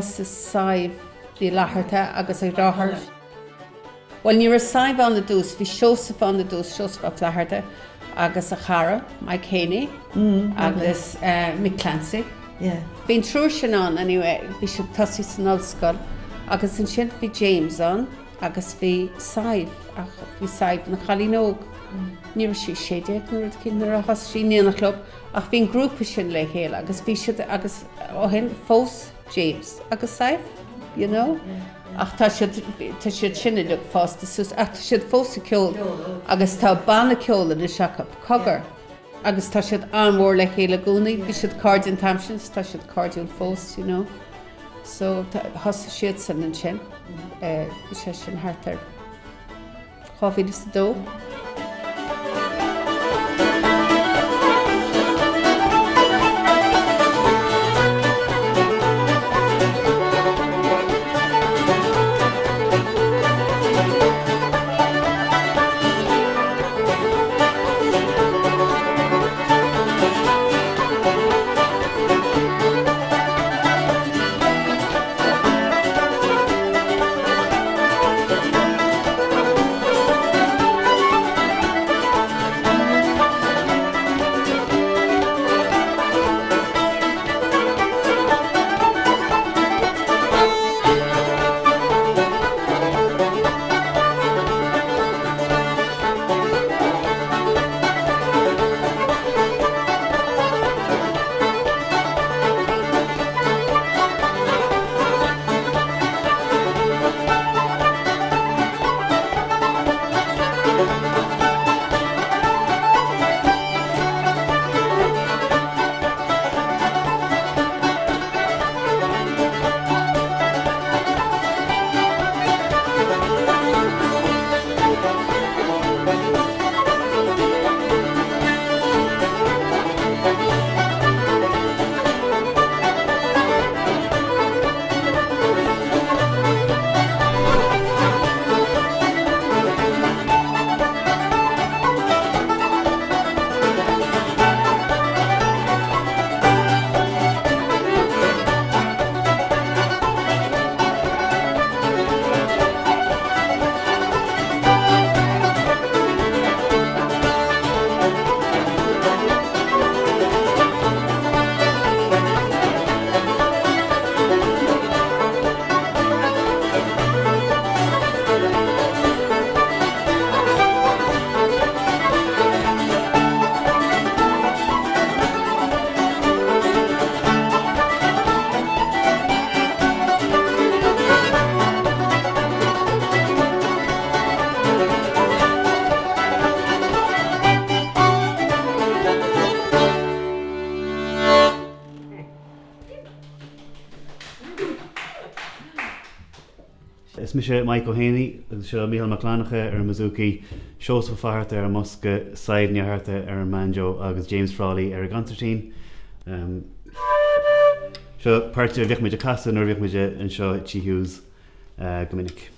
Thus is saibh the laharta agus ag ráthart. Well, ní saibh an na dús, bhí Seosaf an na dús, Seosaf a laharta, agus a chara, Mike Haney, agus Mick Clancy. Bhín trúr sin an, anyway, bhí si tosí san ollscoil, agus an sin bhí James an, agus bhí saibh, ach bhí saibh na chalínóg. Níor sí séideag nuair cin nuair a has sí níana club, ach bhín grúpa sin le chéile, agus bhí siad agus ó hin fós James agus saibh, you know? Ach tá siad sinna le fásta sus, ach tá siad fós a ceol, agus tá banna ceola na seachab, cogar. Agus tá siad anmhór le chéile gúnaí, bhí siad cardian tamsins, tá siad cardian fós, you know? So has siad san an sin, bhí sé sin hartar. Chábhí is dó. Smisha Mike O'Haney, Michael McClanacha, Mazuki, Joseph Fahart, Muska, Said Nyaharta, Manjo, Agus James Frawley, Gonsertine. Part of Vic Casa, nor Vic and Shaw Chi Hughes, Dominic.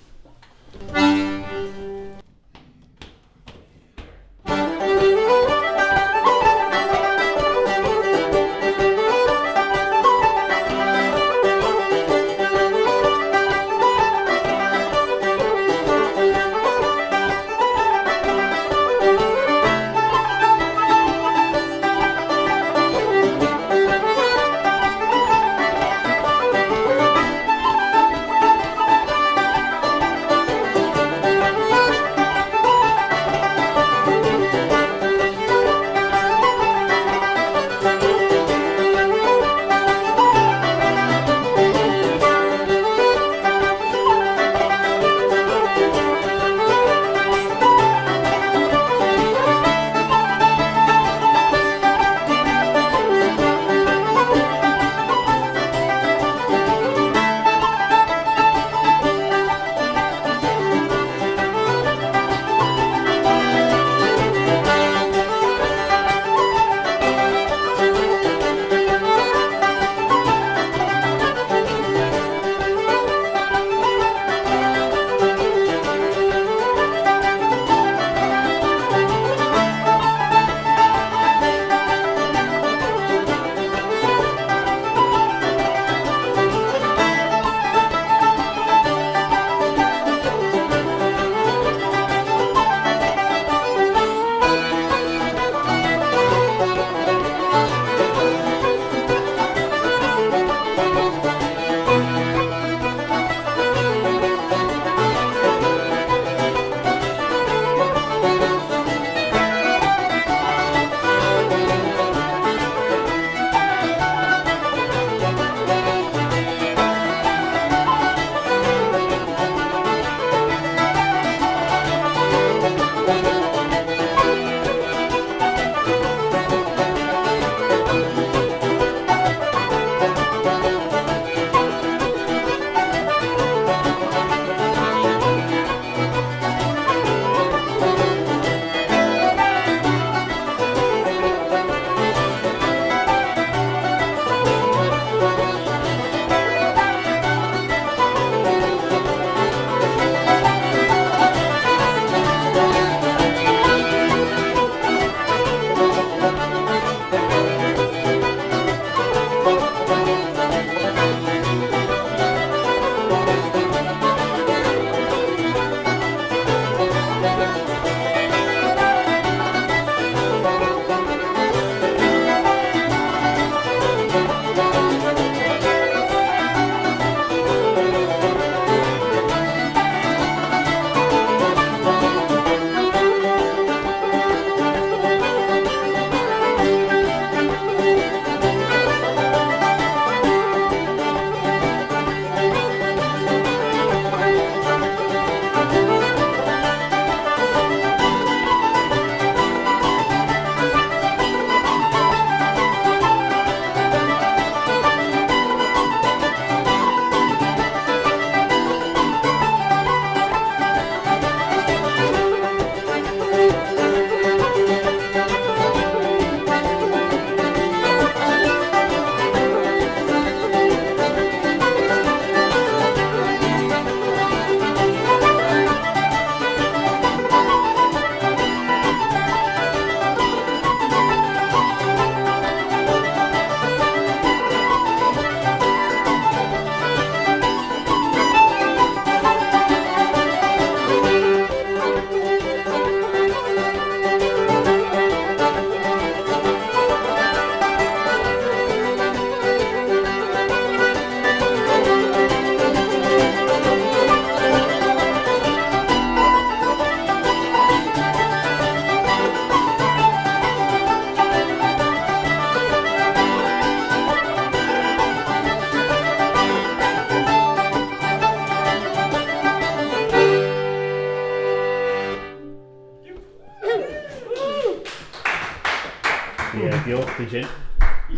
Björk, det känns.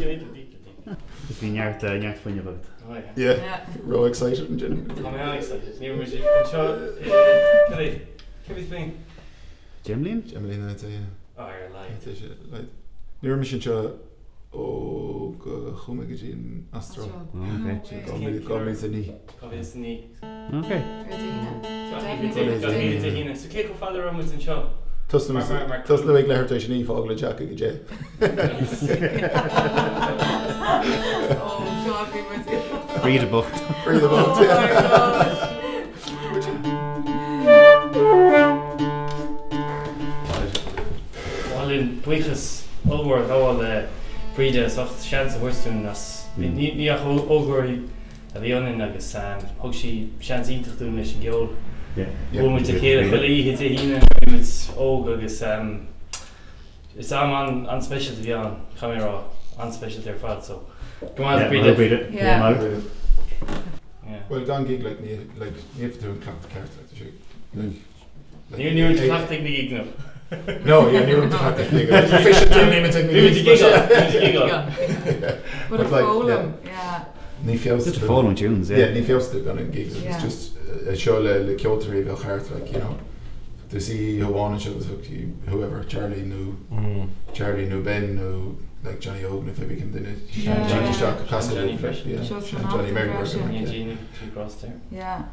Jag är inte riktigt. Is bhí neart faoine bhagat. Yeah, real excited and genuine. I'm excited. Ní muid Cevis bín? Jimlín? Emily na yeah. Ar lai. Níor mis seo ó go chuma go dtíon astro. Okay. Gámid a ní. Cevis ní. Okay. híine. So cé go fáidir am an seo? Tus na ag leirtéis ní fág le Jack go dé. Read a book. Bring them up. Well in buchas over all Brida soft chance of Western as ní a ógóirí a bhí anin agus thug sí seans ítachú leis an geol. Bhfuil mu a chéad chuí hit a híine óg agus is am an special bhí an chaimrá an special ar fad so go on Brida. Yeah. Well, gan gig like níomh tú an clap ceart Níor clachtaigh na gig nó. No, yeah, níor an clap efficient limited But a fólam, yeah. Ní fios Just following tunes, yeah, ní fios gan an gigs. It's just a show le ceoltarí bheith cheart, like, you know. To see Hawan shows whoever Charlie knew Ben knew like Johnny Ogun if it became the Johnny Shock Johnny Fresh, yeah, Shows from Johnny After Merriweather, Fresh, Me and yeah. Jeannie across there. Yeah.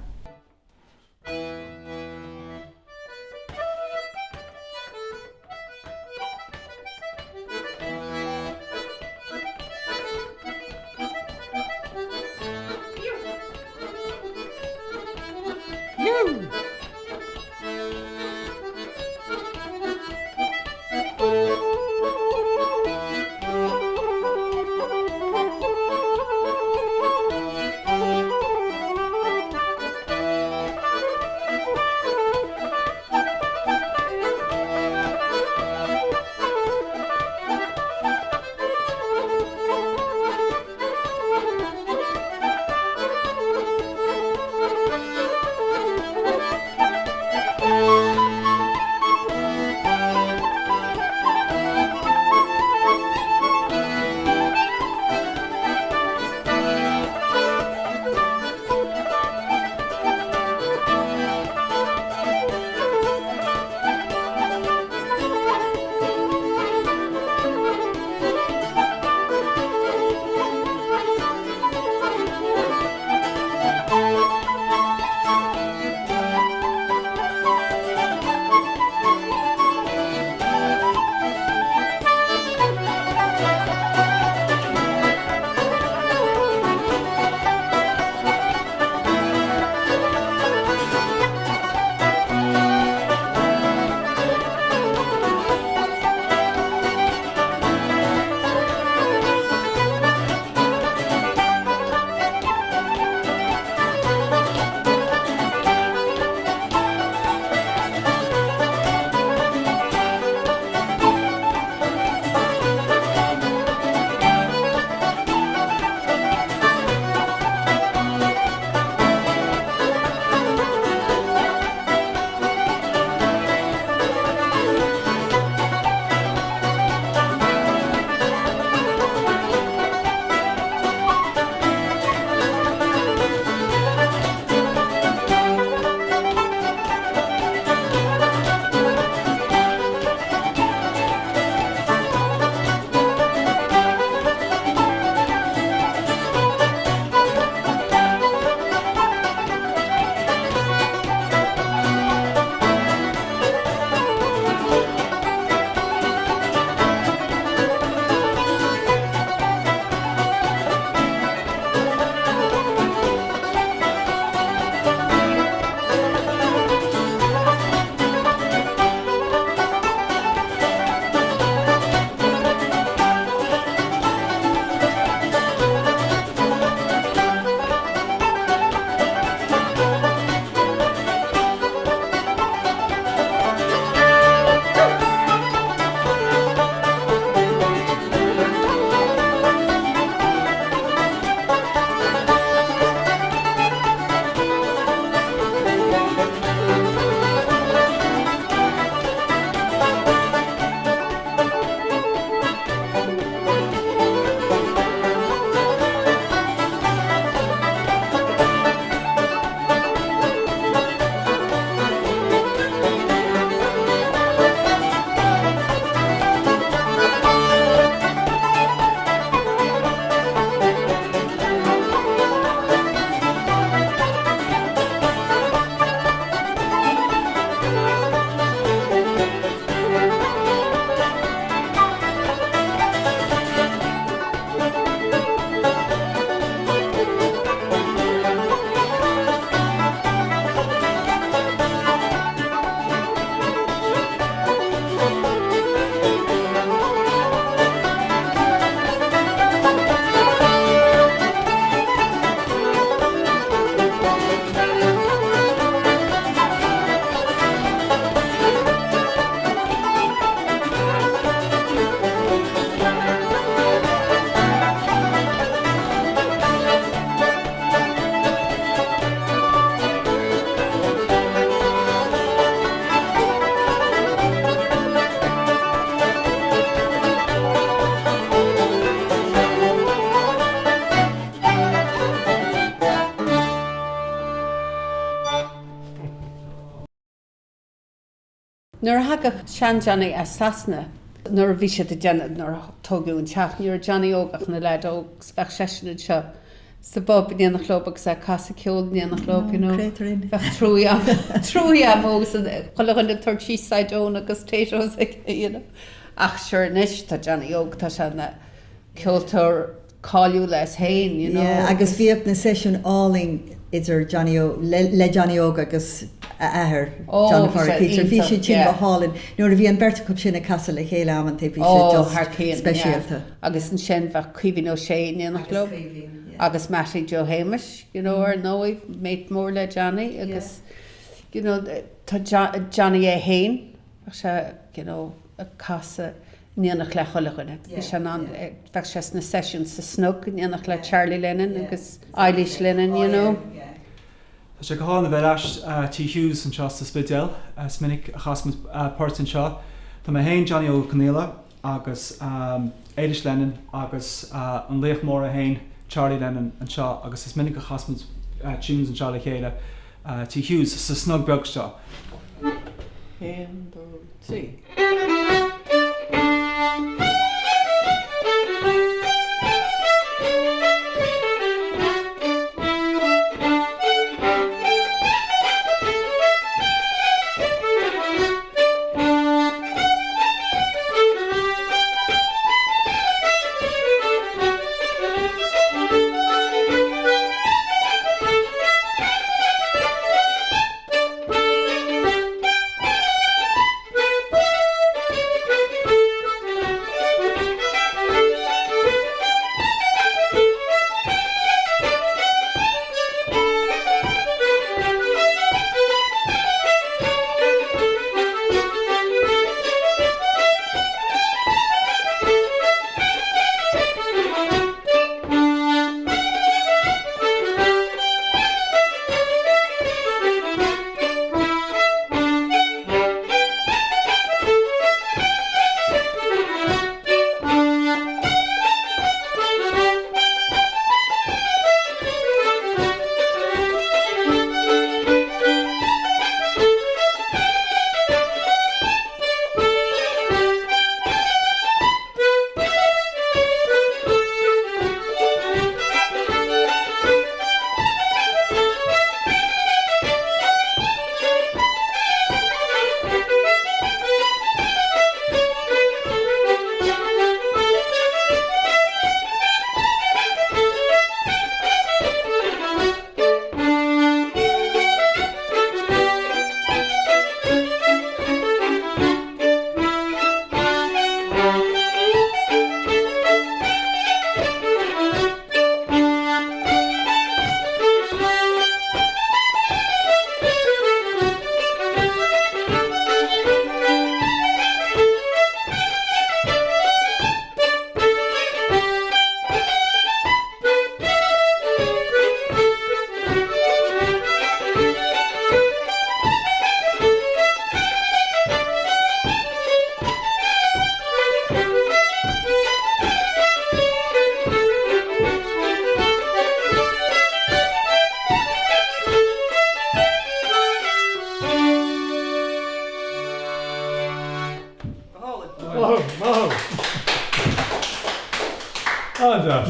Nuair a hagach sean Johnny a sasna, nuair a bhí sé de déanana nuair a tógún teach, nuair a Johnny ógach na leid ó spech seisiúid seo. Sa bob níana chlób agus a casa ceol níana chlób, you know. Creatorine. Bheith trúi am ógus chola na tortí saidón agus téitós, you know. Ach sure níis tá Johnny óg tá se na ceoltóir cáiliú leis hain, you know. Yeah, agus bhíoh na session áling idir Johnny O le Johnny Og agus ahar John Farr Peter bhí sé sin go hálinn. Nuair a bhí an bertacúp sin na casa le chéile am an taobh sé just speisialta. Agus an sin bheith cuimhín ó sé níana chlób. Agus Matty Joe Hamish, you know, ar nóid méid mór le Johnny, agus, you know, tá Johnny é hain, ach se, you know, a casa níanach le cholachine. Is an bheith sé na sessions sa snug, níanach le Charlie Lennon, agus Eilish Lennon, you know. Tá sé go hána bheith T. Hughes an seo sa Spidel, sminnig a chasmid Port an seo. Tá mé hain Johnny O Connéla, agus Eilish Lennon, agus an léach mór a hain Charlie Lennon an seo, agus is minic a chasmid tunes an seo le chéile T. Hughes sa snug beag seo.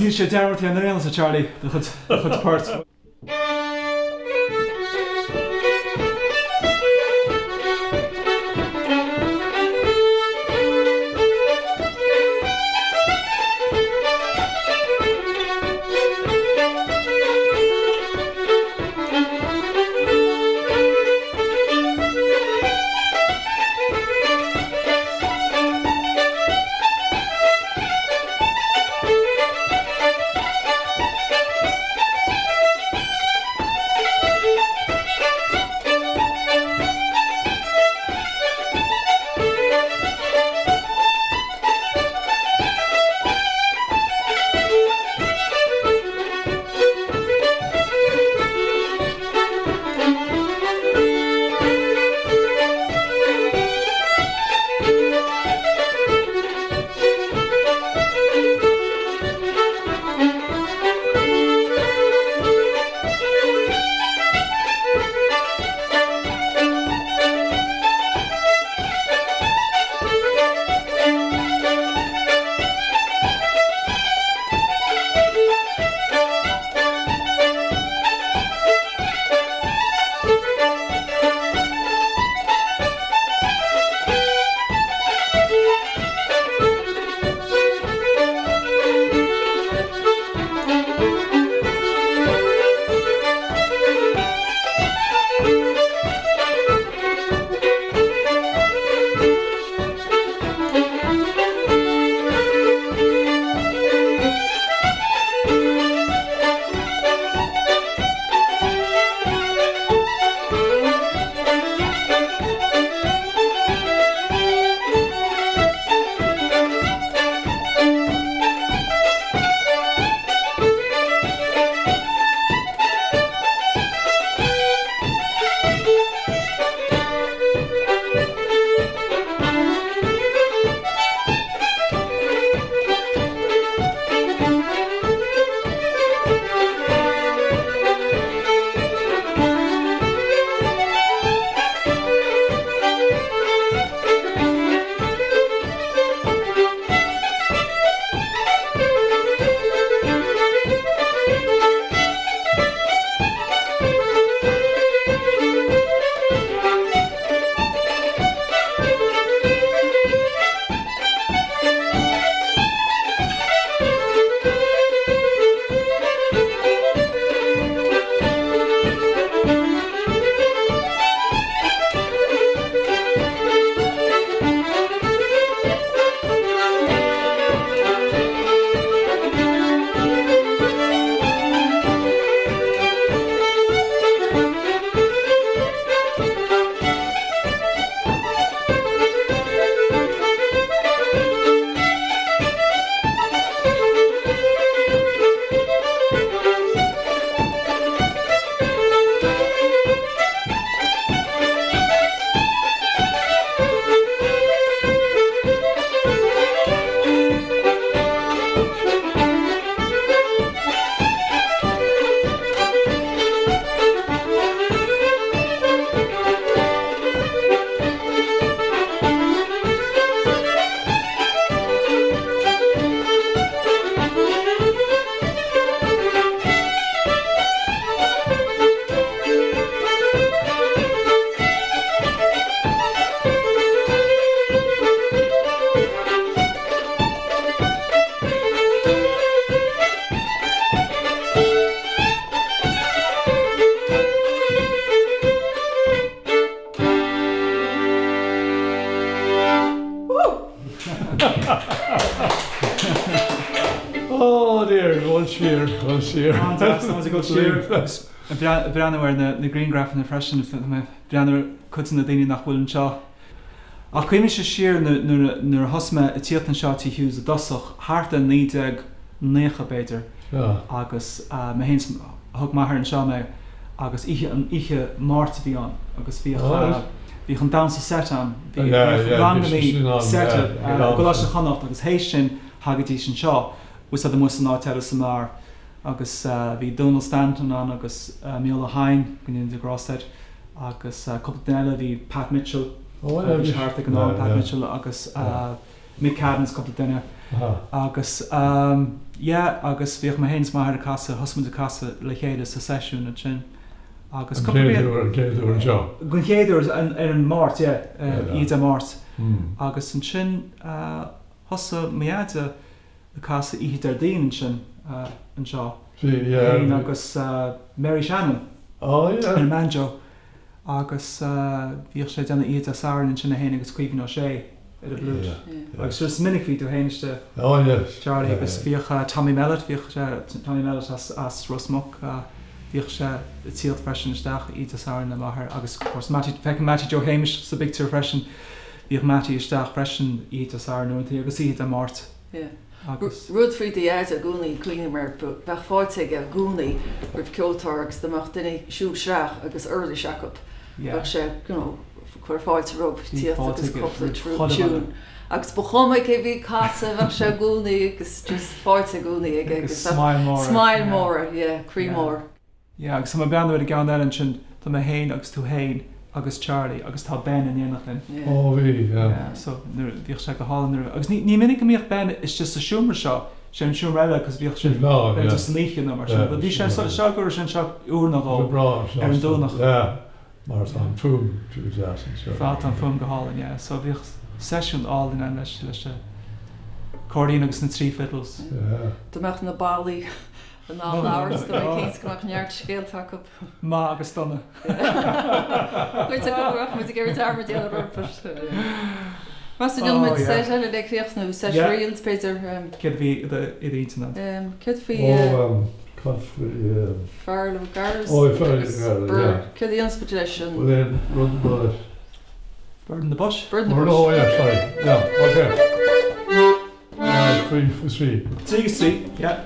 Ní sé deirtí an réalsa Charlie de chud páirt. Oh dear, one sheer. Tá go siir breanhar na Greengraf na freisin breanhar chutan na daine nach bhfuil seo. A chuimi sé siar nuair thosma a tíotan seo tí hiús a dosach háart a 90 béidir agus mé hé thug maithar an seo mé agus ihe máirt bhí an agus bhí an dansa set an rangamí set go leis a chanacht agus hééis sin hagadtí sin seo ús a mu an áteile sa mar agus bhí Donald Stanton an agus Míola Hain gon de Grosstead agus coppla bhí Pat Mitchell hart an Pat Mitchell agus Mick Cadens coppla duine agus agus bhíoh ma héins mar a casa hosmu a casa le chéile sa seisiún an sin agus gon chéidir an mát iad a mát agus an sin hosa méide a casa iad ar daon sin an seo agus Mary Shannon an manjo agus bhíoh sé denna iad a saoir an sinna héana agus cuiomh nó sé ar a blúd agus sus minic ví tú héiste Charlie agus bhíoh Tommy Mellett as Rosmach bhíoh sé tíalt freisin isteach iad a saoir na maithair agus fe Matty Joe Hamish sa big tour freisin bhíoh Matty isteach freisin iad a saoir nuairtí agus iad a mát. Rud frí a gúnaí cuioine mar bheith fáilte a gúnaí rih ceoltargus deach duine siú seach agus early seach sé chuir fáilte rob tíocht agus coppla trúún. Agus bochomma é bhí casa bheith sé gúnaí agus just fáilte gúnaí agus smail móra, crímór. Agus sama beanú a gan an sin tá mé héin agus tú héin agus Charlie agus tá ben in dhéananachlinn. Bhí so bhíoh sé go hálan agus ní minic go míoh ben is just a siúmar seo sé an siúm eile agus bhíoh sin sníchan mar sin, bhí sé seagur sin seo úr nach ar an dúnach mar an fum fá an fum go hálan, so bhíoh seisiún áin an leis cordín agus na trí fiddles. Tá na bailí an áhairs do chéins goach neart scéal take up. Má agus donna. Chuirte goach mu gur darmar déal ruppa. Mas dul mit sé le léchríochtnú sé réils Peter Cid bhí i internet. Cid fí fearla garas cid í inspiration. Bird in the bush? Bird in the bush. Sorry. Okay. 3 for 3. Yeah.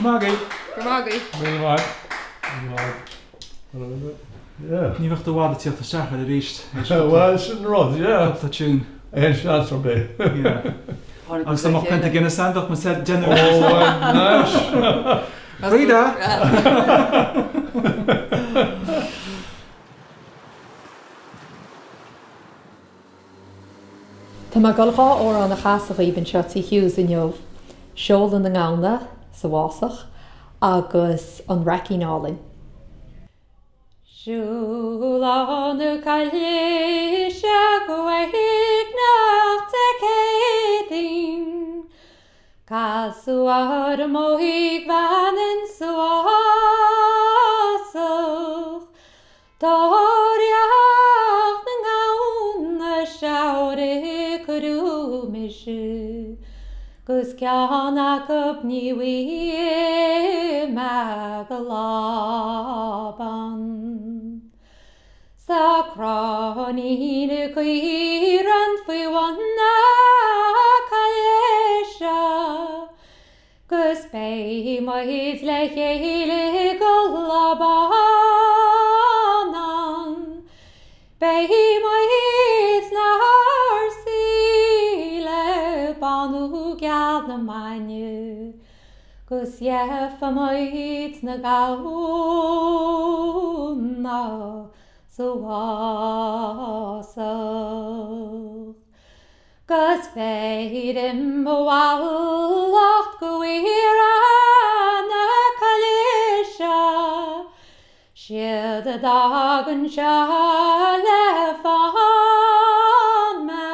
Maggie. Maggie. Yeah. Ní bhecht do bhád tíocht a seacha a ríist. Well, it's in the road, yeah. Tá tún. And shots from me. Agus tá mocht penta gine sandach man said gender. Oh, nice. Frida! Tá má golá ó an na chaasa íban seo tí hiús in jobh seol an na gána sa bhásach agus an racinálinn. Siúlánú cailíise go bhaigh nach te cédín Casúar a móigh bhanan suásach Tóriach na gána seáre curú miise Gus ceanna go níomhaí me go lában. Sa chránína cuiran faoi bhaina cailíise gus bé maithid le chéile go lábanan. Bé maithid na harsí banú gead na maine, gus jefa maid na gauna suásach. Gus féidim bhalacht go bhuiar na cailíise, siad a dagan se le fan me.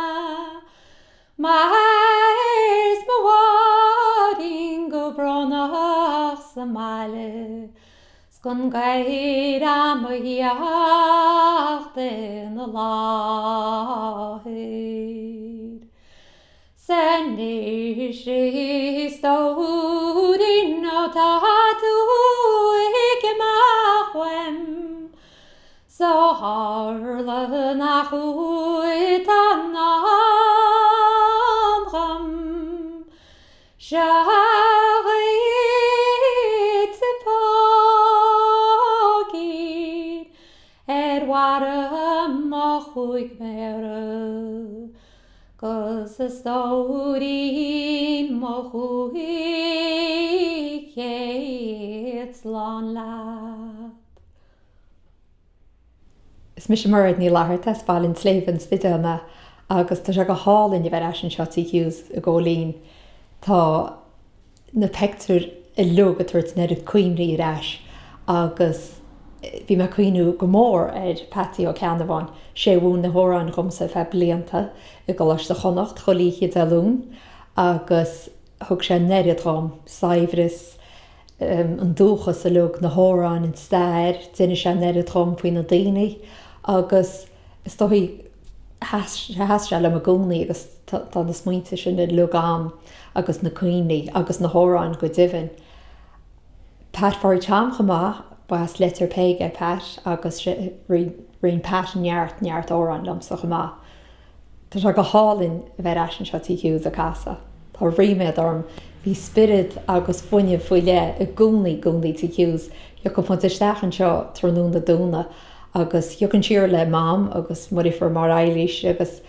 Mais ma warin go bronach sa male Sgon gair am a hiacht in a lahir Sen ishi stodin o tatu ike machwem So harla nach uitanach Shagit pogid wara mochuig mere Gus a stórin mochuig it's lán lad. Is mis marad ní láthart as bhálinn sléivans vidéama agus tá se go hálinn i bheith eisian seo tí hiús a ggólín. Tá na pectúr i lug a tuairt neidir cuimhrí reis agus bhí me cuoinú go mór Patty ó Ceannaváin sé bhún na hórán chumsa fe blianta i go leis de chonacht cholíchiad a lún agus thug sé neirid rám saibhris an dúchas a lug na hórán in stair duine sé neirid rám faoin na daoine agus is dóí has se le a gúnaí agus tá na smuointe sin na lugám agus na cuoine agus na hórán go divan. Pat fór team chumá bas letar peige pat agus rion pat neart órán lomsa chumá. Tá se go hálinn bheith eisian seo tí hiús a casa. Tá riméid orm bhí spirid agus fuine faoi le i gúnaí tí hiús jo go fan isteachan seo trónún na dúna agus jocann siar le mám agus muí for mar eilís agus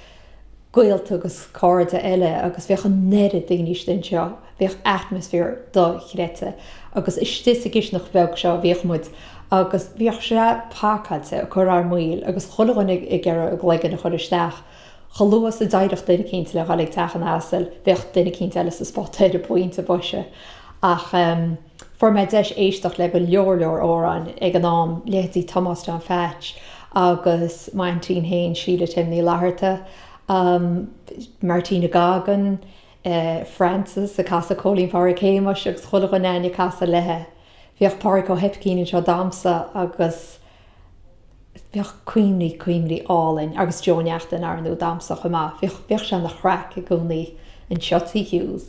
Gailt agus cóirde eile agus bheoch an neirid daoine den seo, bheoch atmosfér do chréite agus istis a gis nach bheoh seo bheoch muid agus bheoch se pácaite a chur ar muil agus cholagan i gcear a gleigen a chur isteach. Chalúas a daireach duine cinnte le chalig techan asal, bheoch duine cinnte eile sa spotéid a pointe buise. Ach for me deis éisteach le go leor órán ag an nám létí Thomas John Fetch agus maintrín héin síle timní láharta. Martina Gagan, Francis a casa cólín pára céimeis agus chulagan éine casa lethe. Bheoch pára go hipcíine seo damsa agus bheoch cuimní álainn agus Joneachtain ar nó damsa chumá. Bheoch se na chrac a gúnaí an siotí hiús.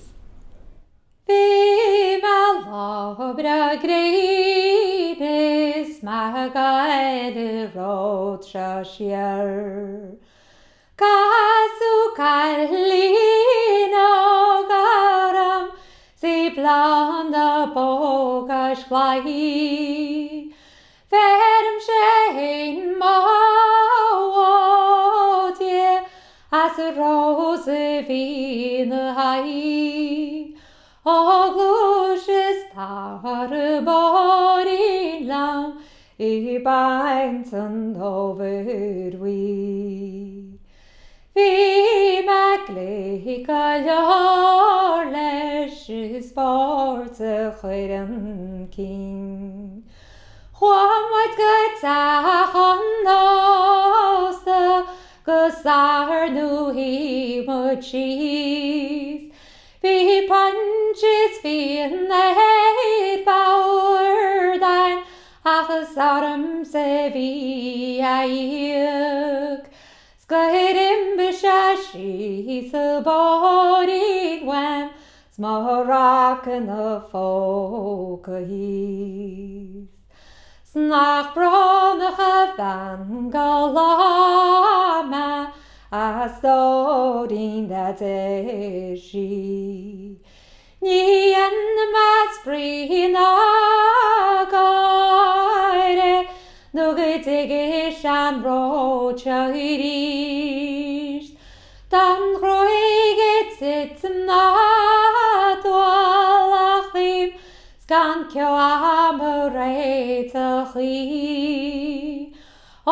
Bhí me lábra gréidir me gaidir ród se siar. Casú cailín ó garam si blanda bó shlai Verm shein maodie as a rose in the high O glushes tar body lang I beinten over we Vi magli galar leis sport chwyren king Juan white good on the gusar nu he cheese Vi punches fi in the head power thine Achas autumn se vi aig Skyrim bishashi the body when Smarak in the folk he's Snach bronach van galama as though that she Ni en masprina gaire no getige shamro chirish dan groiget sitzen na dwalachim skan kyo amoretachi o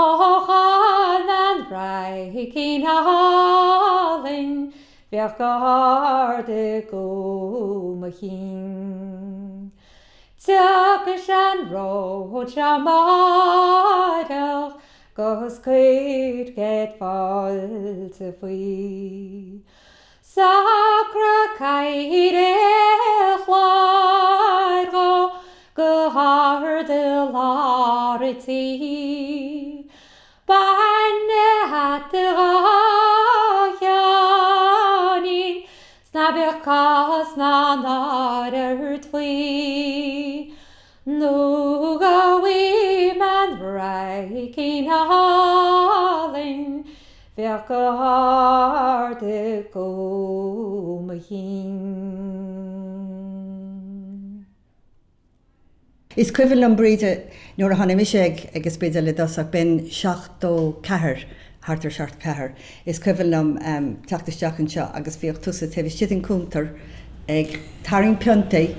hanan reikin halin Vergarde go machin Tuckashan rocha madach Gos could get fall to free Sacra caire chlargo Gehar de larity Banne hat de Snabir kas na nader twi Nuga we man breaking halling Verke harte go machin Is cuifiil an bríide nuair a tháinig miseag agus beidir le dosach ben 7 Hartar seart cethir. Is cuifiilm teachtasteach anseo agus bhíoh tusa taobh siad cúntar ag taring peontaí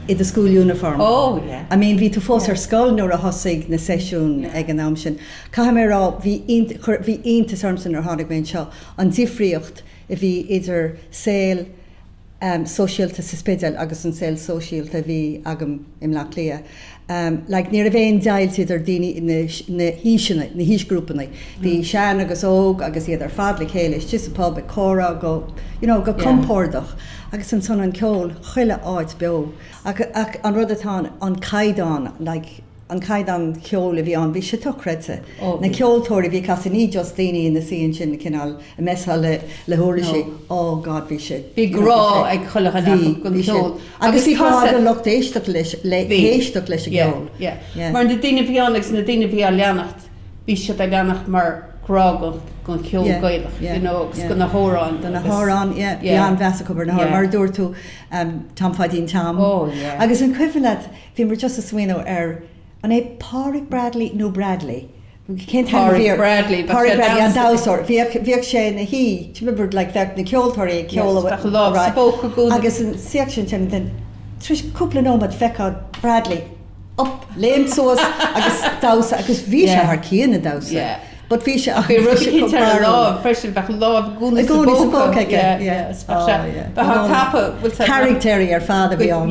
I the school uniform. Oh, yeah. I mean, bhí tú fós ar scoil nuair a thosaigh na seisiún ag an am sin. Caithim ar rá bhí iontas armsan ar tháinig ben seo an difriocht a bhí idir saoil sosiálta sa spidal agus an saoil sosiálta bhí agam im leach lia. Like níor a bhéon deiltid ar daoine na híisina, na híisgrúpanna. Bhí sean agus óg agus iad ar fad le chéile, just a pub ag córa go, go compordach. Agus an son an ceol chuile áit beo. Ach an rud atá an caidan, like an caidan ceol a bhí an, bhí sé tuchreite. Na ceoltóirí bhí casa ní just daoine in na síon sin na cinál a mesá le thuirisi. Oh God, bhí sé. Bhí grá ag chuileach an go ceol. Agus bhí pád an locht éisteach leis a ceol. Mar na daoine bhí anach na daoine bhí a leannacht, bhí sé a leannacht mar grá gon ceol gaiilech, agus go na hórán. Na hórán, bhí an bheasa cobar na hór, mar dúir tú tam fadín tam. Agus an cuifilead, bhí mar just a swino ar an é Pádraig Bradley nó Bradley. Pádraig Bradley an dásor. Bhíoh sé na hí, tu mibir le bheith na ceoltóirí agus an section sin den tris cúpla nómad feicád Bradley up léim sós agus dása agus bhí sé th cíanna dása. But bhí sé ach bhí ruí lá freisin bheith láh gúna sa bóca. Charactéirí ar fád a bhí an.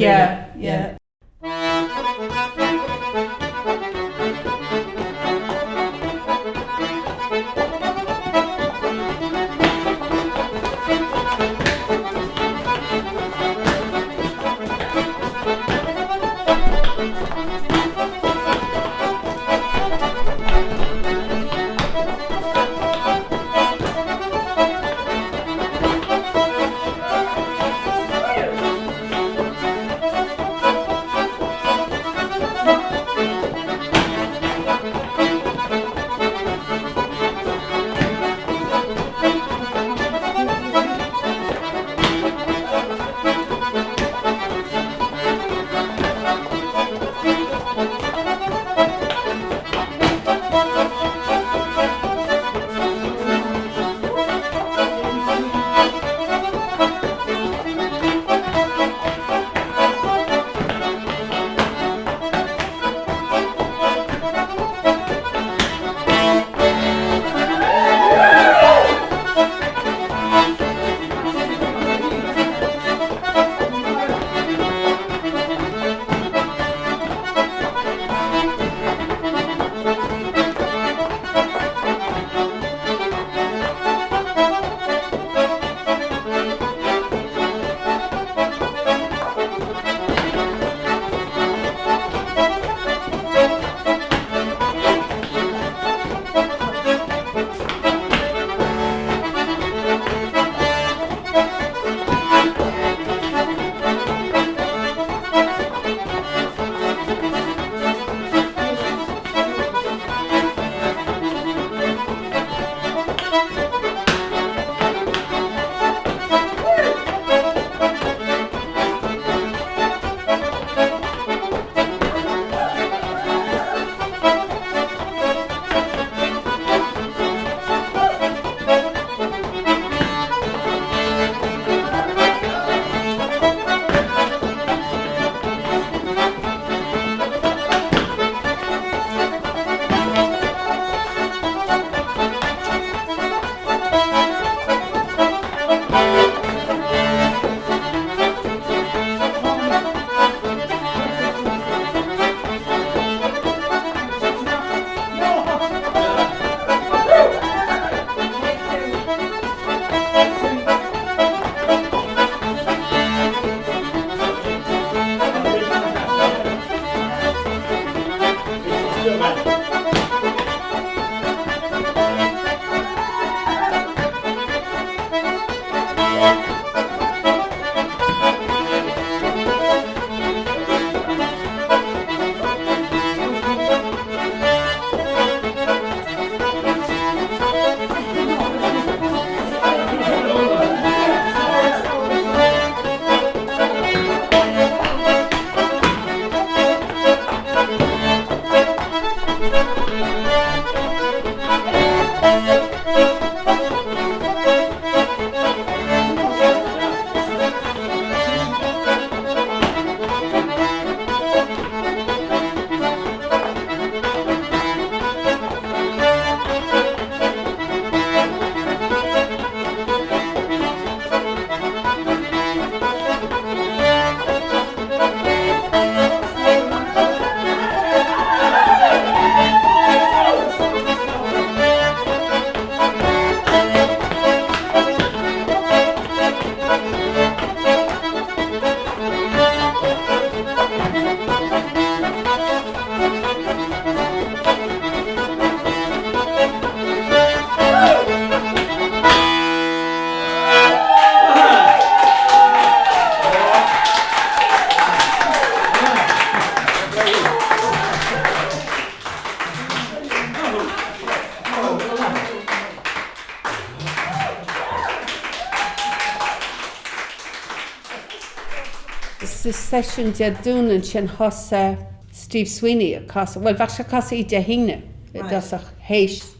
agus session de dúnan sin hosa Steve Sweeney well bhe se casa í de híine dasach héis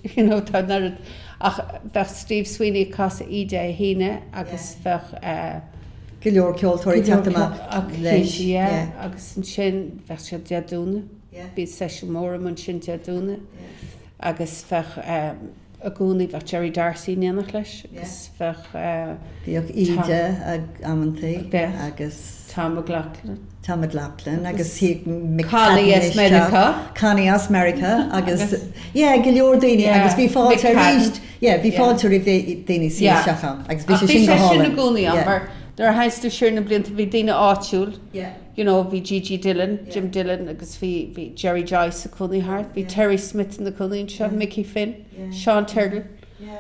tá nar ach bheith Steve Sweeney casa í de híine agus bheith go leor ceoltóirí leis agus an sin bheith se de dúna bí session mór man sin de dúna agus bheith a gúnaí bheith Jerry Darcy néanach leis agus bheith bíoh ide ammantaí agus Tom McLaughlin. Tom McLaughlin agus Connie America. Connie America agus go leor daoine agus bhí fáilte ríist bhí fáilte rí daoine sí seachan agus bhí sin go hála. Bhí sin na gúnaí an mar dar hainstú siúr na blianta bhí daoine áitiúil. Bhí Gigi Dillon, Jim Dillon agus bhí Jerry Joyce a cúnaí hart, bhí Terry Smith na cúnaín seo, Mickey Finn, Sean Turtle.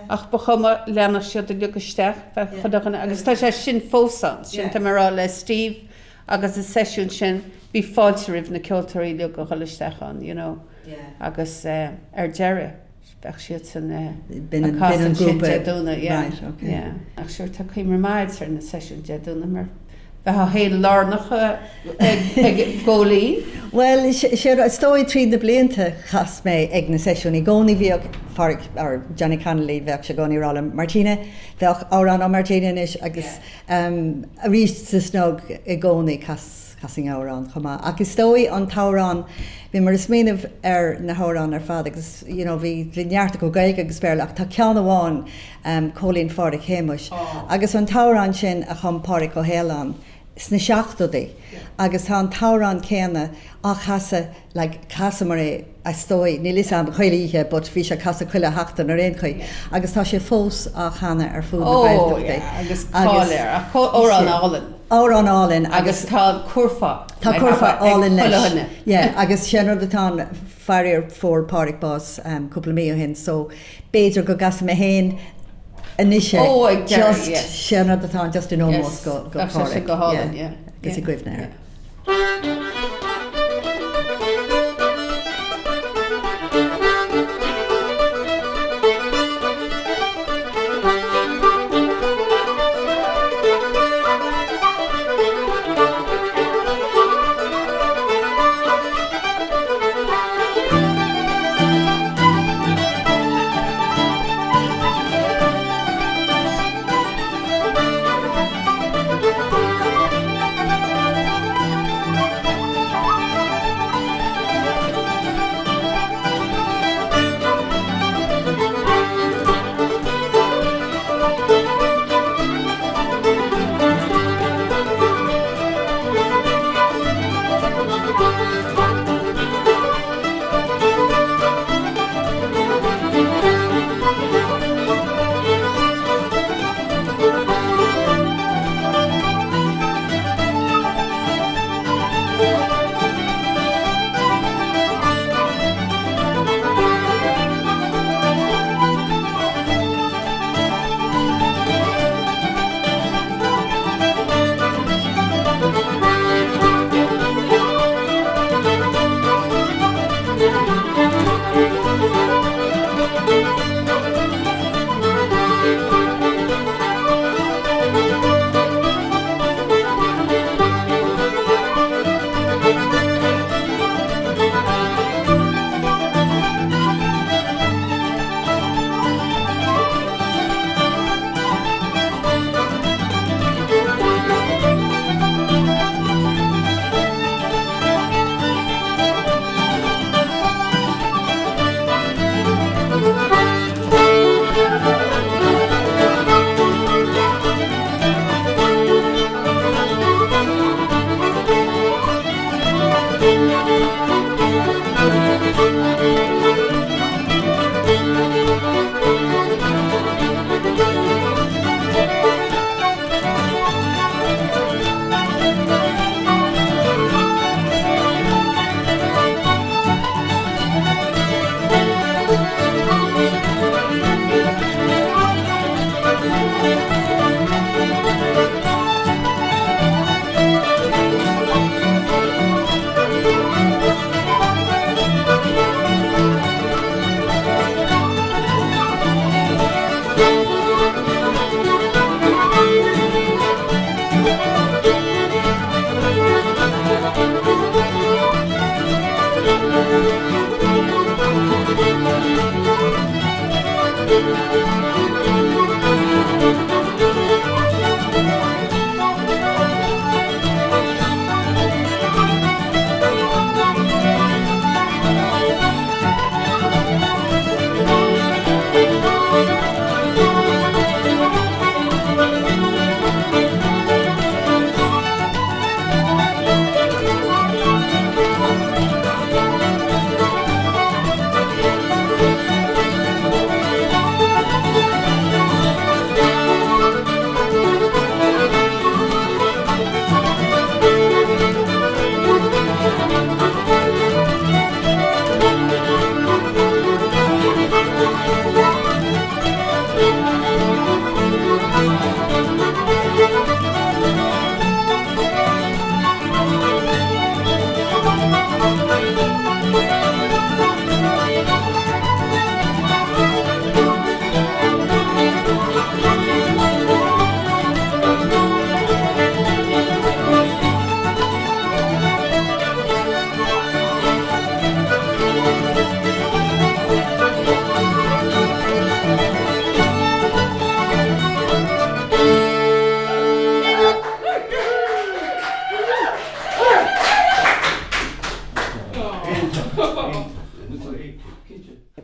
Ach ba chuma leanna siad a lugusteach chudachan agus tá sé sin fósan sin tá marrá le Steve agus a sesiún sin bhí fáilte rih na ceoltóirí lu go choisteachán agus Jerry bech siad san grúpa dúna ach siúr tá chuimar maid ar na sesiún de dúna mar bheit hé lánach ag ggólaí? Well, stóid trí na blianta chas mé ag na sesiún i gcónaí bhíoh farc ar Johnny Connolly bheith se gcónaí rála Martina bheith árán á Martina is agus a ríist sa snog i gcónaí casing árán chumá. Agus tóí an tárán bhí mar is míanamh ar na hárán ar fad agus bhí linearta go gaige agus bearach tá ceann amháin cólín fáda chéimeis. Agus an tárán sin a chumpáric ó héán sna seachtaí agus tá an tárán céanna á casa le casa mar é a stói ní lis am chuilíthe, bud bhí se casa chuile heachtain ar réon chuí agus tá sé fós á chana ar fú agus órán árán agus tá curfa Tá curfa álinn leis agus seanar atá fearir fór páric bás cúpla mí hin so béidir go gas mé héin inise just seanar atá just in ómós go páric gus i gcuimhnéir.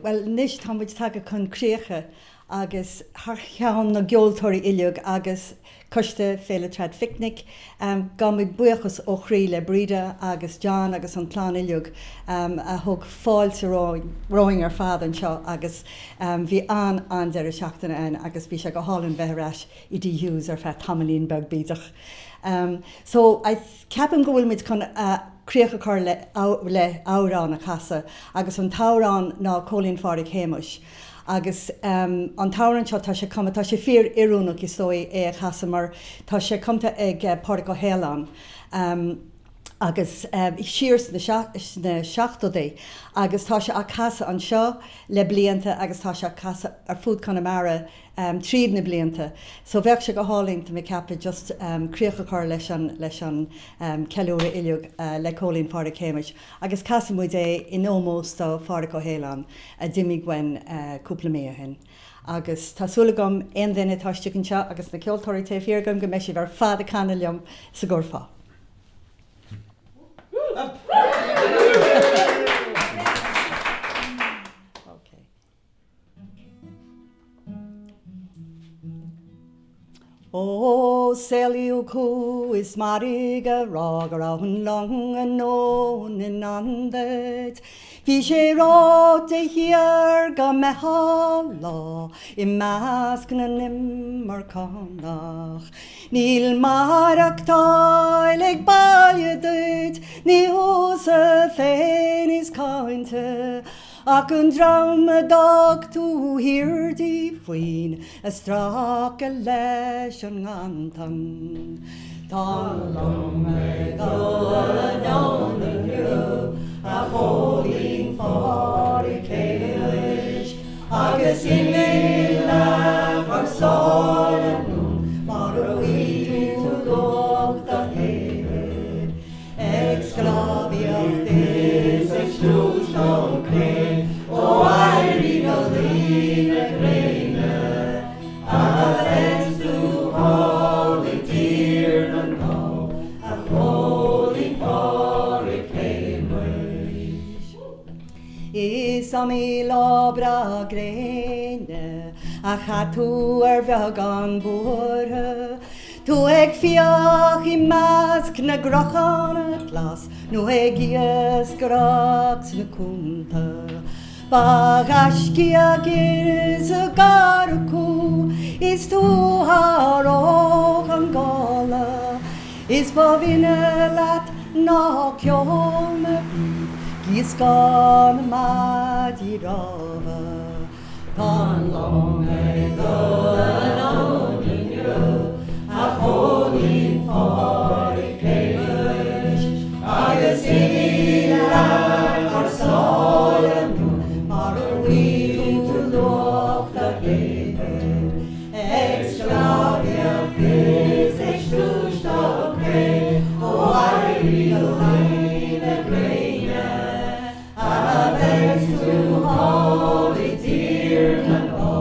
well níos tá muid take chun críocha agus chean na geoltóirí ileog agus coiste féle trad picnic gan muid buchas ó chríle bríide agus John agus an plán ileog a thug fáilte roing ar fad an seo agus bhí an deir seachtainna an agus bhí se go hálann bheithreis I dtí Hughes ar fe tamlín beg bídach. So ceapan go bhfuil muid chun críocha chuir le árán a casa agus an tárán ná cólín fáric héimeis. Agus an táran seo tá sé cuma tá sé fíor iúnach isdói é chasamar tá sé cumta ag Páirc Ó Héaláin agus sirs na seachtodé agus tá sé a casa an seo le blianta agus tá sé casa ar fud Connemara tríd na blianta. So bheith sé go hálínta me cappa just críocha chuir leis an ceúra ileog le cólín Páirc Héimeis. Agus casa muid é in ómós tá Páirc Ó Héaláin a dimí gwen cúpla mé hin. Agus tásúla gom aon duine táisteann seo agus na ceoltóirí taobh fíor gom go meisi bhar fad a canaliom sa gcurfá. O seliw cw is marig a rog ar ahwn long a non in andet. Fi sé rot e hir ga me hala I mask na nimmer kannach. Níl marach tail ag balje dut, ní hose féin is kainte. Ac yn draum y dog tú hir di fwyn, y strach y leis yn gantan. Talong y dod yn yw, a cholín fáric Héimeis, agus imile ar sálan mar a tú locht a héir. Exclaviach dés ag slúst an cré, ó airí go lína gréine, a fens tú hálaigh tír na ná, a cholín fáric Héimeis. Is am I labra gréine, a chatú ar bheag an búrtha, tú ag fiach I measc na grachan a glas, nó ag ias gracs na cúnta. Bagasci ag is a garcú, is tú haróch an gála, is bovine lat ná ceol na bí, gís gan mad I ráfa. Pan long ag an inniu, a cholín fáric Héimeis, agus imile ar sálan mar a tú locht a héir. Exclaviach dés ag slúst a cré, ó airí go lína gréine, a bheits tú hálaigh tír na ná,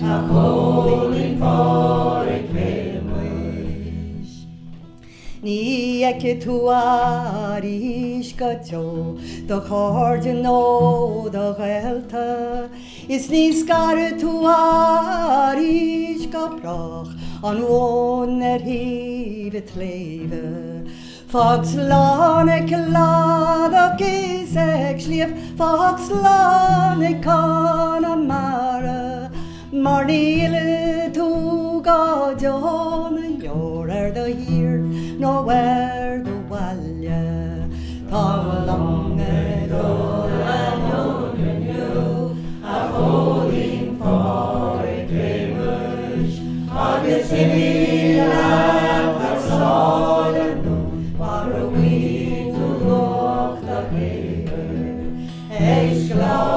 a cholín fáric Héimeis. Ní ece tú arís go teo, do cháirde nó do ghailta, is ní scara tú arís go brach, an bhón híomh tléimhe. Fox lána celadach is ag slíomh, fox lána Connemara, mar níle tú go deon an leor ar do hir, nó ar do bhaile. Tá long go an inniu, a cholín fáric Héimeis, agus imile ar sálan mar a tú locht a héir. Exclaviach